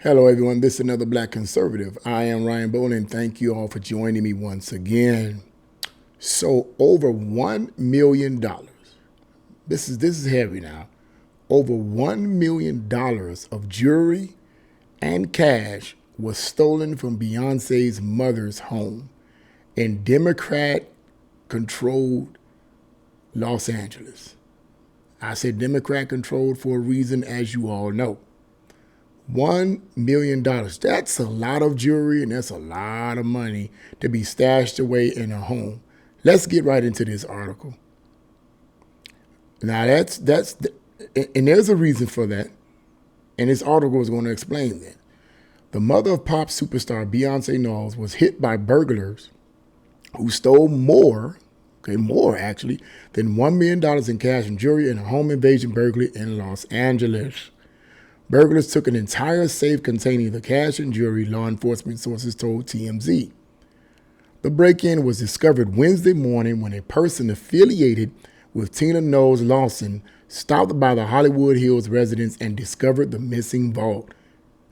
Hello, everyone. This is another Black Conservative. I am Ryan Bowling. Thank you all for joining me once again. So, over $1 million. This is heavy now. Over $1 million of jewelry and cash was stolen from Beyonce's mother's home in Democrat-controlled Los Angeles. I said Democrat-controlled for a reason, as you all know. $1 million. That's a lot of jewelry and that's a lot of money to be stashed away in a home. Let's get right into this article. Now and there's a reason for that. And this article is going to explain that. The mother of pop superstar Beyonce Knowles was hit by burglars who stole more actually, than $1 million in cash and jewelry in a home invasion burglary in Los Angeles. Burglars took an entire safe containing the cash and jewelry, law enforcement sources told TMZ. The break-in was discovered Wednesday morning when a person affiliated with Tina Knowles Lawson stopped by the Hollywood Hills residence and discovered the missing vault.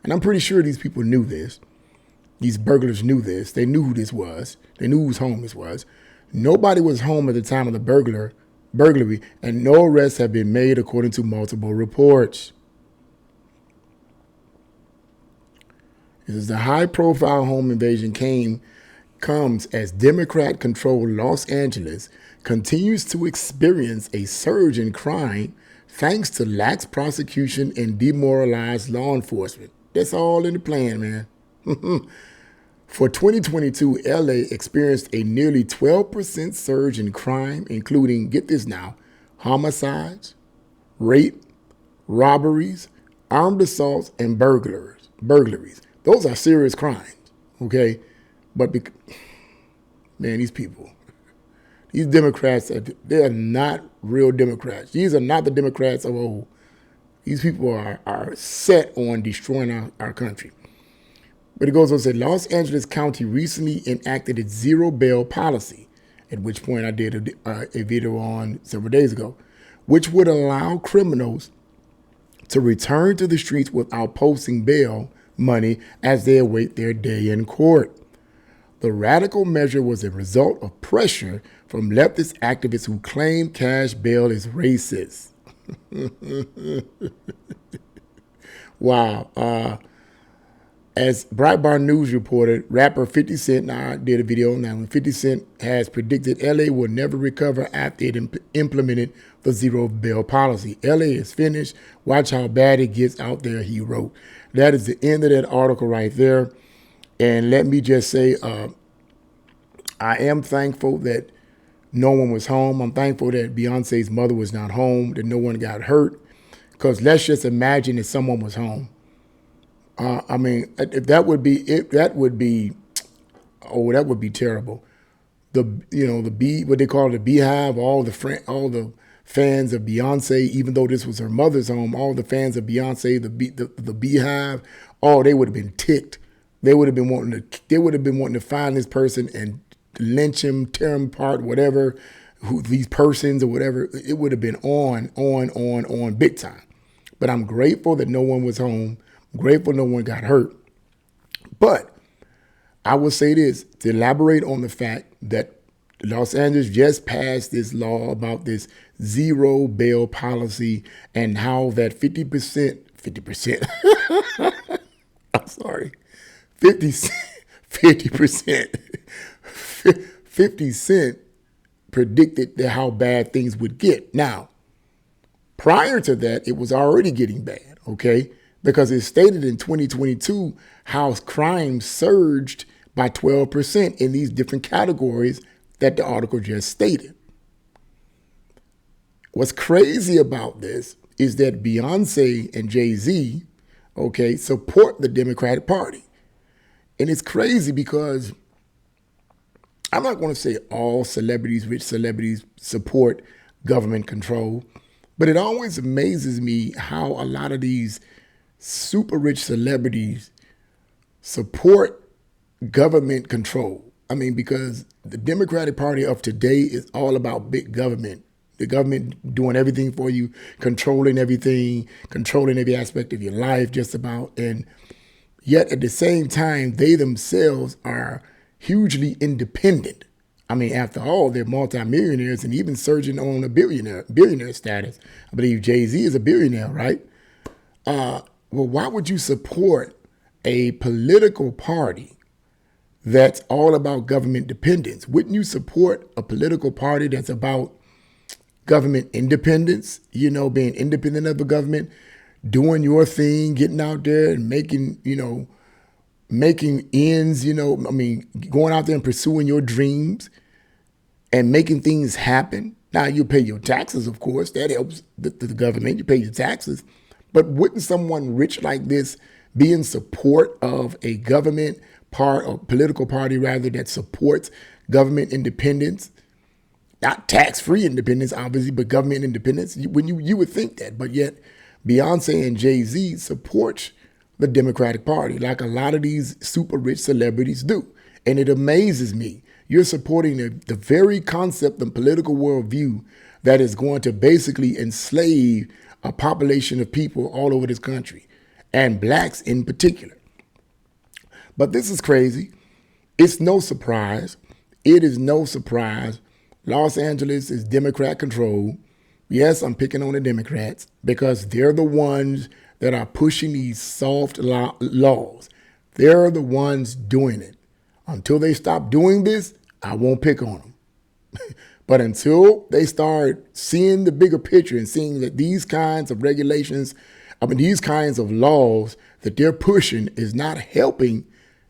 And I'm pretty sure these people knew this. These burglars knew this. They knew who this was. They knew whose home this was. Nobody was home at the time of the burglary, and no arrests have been made according to multiple reports. The high-profile home invasion comes as Democrat-controlled Los Angeles continues to experience a surge in crime thanks to lax prosecution and demoralized law enforcement. That's all in the plan, man. For 2022, LA experienced a nearly 12% surge in crime, including, get this now, homicides, rape, robberies, armed assaults, and burglaries. Those are serious crimes, okay? But, man, these people, these Democrats, they're not real Democrats. These are not the Democrats of old. These people are set on destroying our country. But it goes on to say, Los Angeles County recently enacted its zero bail policy, at which point I did a video on several days ago, which would allow criminals to return to the streets without posting bail money as they await their day in court. The radical measure was a result of pressure from leftist activists who claim cash bail is racist. Wow. As Breitbart News reported, rapper 50 Cent, now I did a video on that one, 50 Cent has predicted LA will never recover after it implemented the zero bail policy. LA is finished. Watch how bad it gets out there, he wrote. That is the end of that article right there. And let me just say, I am thankful that no one was home. I'm thankful that Beyonce's mother was not home, that no one got hurt. Because let's just imagine if someone was home. If that would be terrible. What they call the Beehive, all the fans of Beyonce, even though this was her mother's home, all the fans of Beyonce, the Beehive, they would have been ticked. They would have been wanting to find this person and lynch him, tear him apart, whatever, these persons or whatever. It would have been on big time. But I'm grateful that no one was home. I'm grateful no one got hurt. But I will say this, to elaborate on the fact that Los Angeles just passed this law about this zero bail policy and how that 50%, I'm sorry, 50%, 50 Cent predicted that how bad things would get. Now, prior to that, it was already getting bad, okay? Because it stated in 2022 how crime surged by 12% in these different categories that the article just stated. What's crazy about this is that Beyonce and Jay-Z, okay, support the Democratic Party. And it's crazy because I'm not going to say all celebrities, rich celebrities, support government control, but it always amazes me how a lot of these super rich celebrities support government control. Because the Democratic Party of today is all about big government. The government doing everything for you, controlling everything, controlling every aspect of your life just about. And Yet at the same time, they themselves are hugely independent. I mean, after all, they're multimillionaires and even surging on a billionaire status. I believe Jay-Z is a billionaire, right? Well, why would you support a political party that's all about government dependence? Wouldn't you support a political party that's about government independence, being independent of the government, doing your thing, getting out there and making ends, going out there and pursuing your dreams and making things happen. Now, you pay your taxes, of course. That helps the government. You pay your taxes. But wouldn't someone rich like this be in support of a government or political party, rather, that supports government independence? Not tax-free independence, obviously, but government independence. When you would think that, but yet Beyonce and Jay-Z support the Democratic Party like a lot of these super rich celebrities do. And it amazes me. You're supporting the very concept and political worldview that is going to basically enslave a population of people all over this country, and blacks in particular. But this is crazy. It's no surprise. It is no surprise. Los Angeles is Democrat controlled. Yes, I'm picking on the Democrats because they're the ones that are pushing these soft laws. They're the ones doing it. Until they stop doing this, I won't pick on them. But until they start seeing the bigger picture and seeing that these kinds of regulations, these kinds of laws that they're pushing is not helping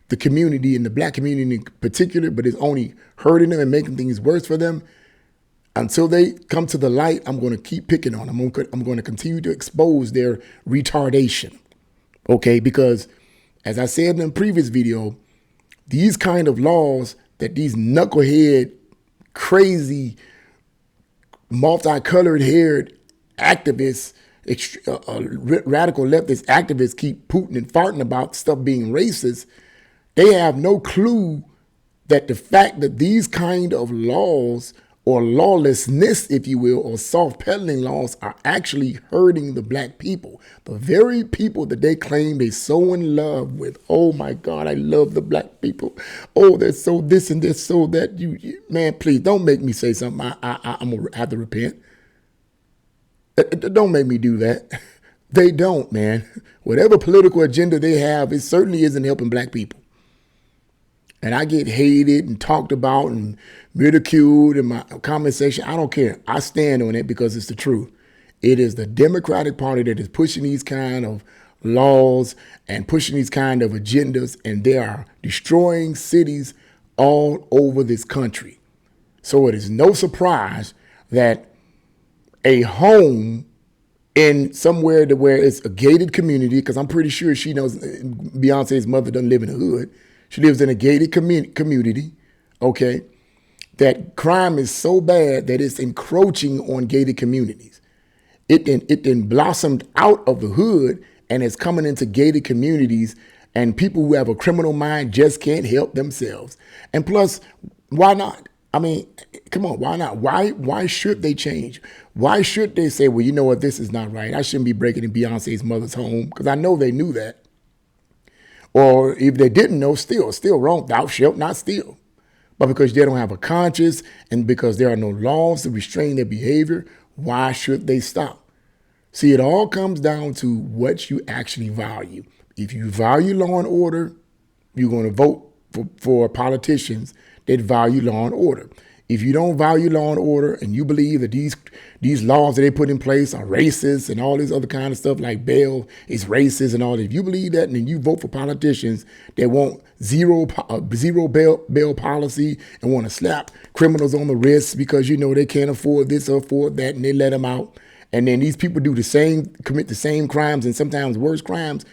the community and the black community in particular, but it's only hurting them and making things worse for them. Until they come to the light, I'm going to keep picking on them. I'm going to continue to expose their retardation. Okay, because as I said in a previous video, these kind of laws that these knucklehead, crazy, multicolored haired activists, radical leftist activists keep pooting and farting about stuff being racist, they have no clue that the fact that these kind of laws or lawlessness, if you will, or soft peddling laws are actually hurting the black people. The very people that they claim they so in love with. Oh my God, I love the black people. Oh, they're so this and they're so that. Man, please don't make me say something I'm going to have to repent. Don't make me do that. They don't, man. Whatever political agenda they have, it certainly isn't helping black people. And I get hated and talked about and ridiculed in my comment section. I don't care. I stand on it because it's the truth. It is the Democratic Party that is pushing these kind of laws and pushing these kind of agendas, and they are destroying cities all over this country. So it is no surprise that a home in somewhere where it's a gated community, because I'm pretty sure she knows Beyonce's mother doesn't live in the hood. She lives in a gated community, okay, that crime is so bad that it's encroaching on gated communities. It then blossomed out of the hood and is coming into gated communities, and people who have a criminal mind just can't help themselves. And plus, why not? I mean, come on, why not? Why should they change? Why should they say, well, you know what, this is not right. I shouldn't be breaking in Beyonce's mother's home, because I know they knew that. Or if they didn't know, still wrong. Thou shalt not steal. But because they don't have a conscience and because there are no laws to restrain their behavior, why should they stop? See, it all comes down to what you actually value. If you value law and order, you're going to vote for politicians that value law and order. If you don't value law and order and you believe that these laws that they put in place are racist and all this other kind of stuff like bail is racist and all that, if you believe that and then you vote for politicians that want zero bail policy and want to slap criminals on the wrist because they can't afford this or afford that and they let them out, and then these people commit the same crimes and sometimes worse crimes,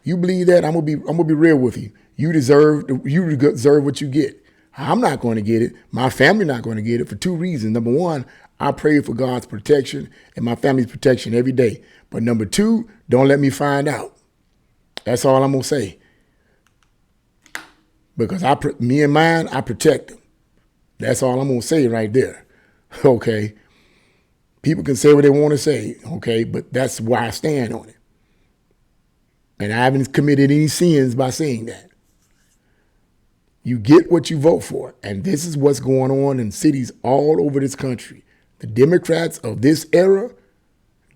you believe that, I'm gonna be real with you. You deserve what you get. I'm not going to get it. My family not going to get it for two reasons. Number one, I pray for God's protection and my family's protection every day. But number two, don't let me find out. That's all I'm going to say. Because me and mine, I protect them. That's all I'm going to say right there. Okay. People can say what they want to say. Okay. But that's why I stand on it. And I haven't committed any sins by saying that. You get what you vote for. And this is what's going on in cities all over this country. The Democrats of this era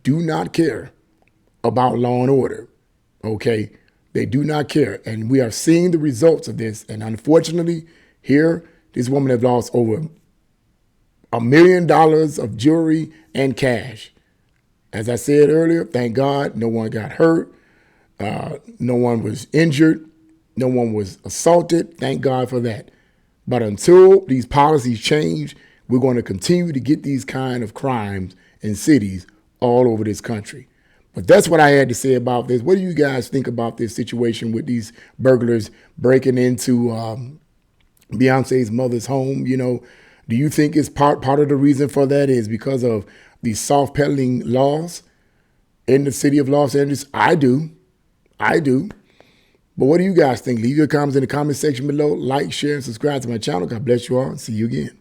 do not care about law and order. Okay? They do not care. And we are seeing the results of this. And unfortunately, here, this woman has lost over $1 million of jewelry and cash. As I said earlier, thank God no one got hurt. No one was injured. No one was assaulted. Thank God for that. But until these policies change, we're going to continue to get these kind of crimes in cities all over this country. But that's what I had to say about this. What do you guys think about this situation with these burglars breaking into Beyonce's mother's home? You know, do you think it's part of the reason for that is because of these soft peddling laws in the city of Los Angeles? I do. But what do you guys think? Leave your comments in the comment section below. Like, share, and subscribe to my channel. God bless you all and see you again.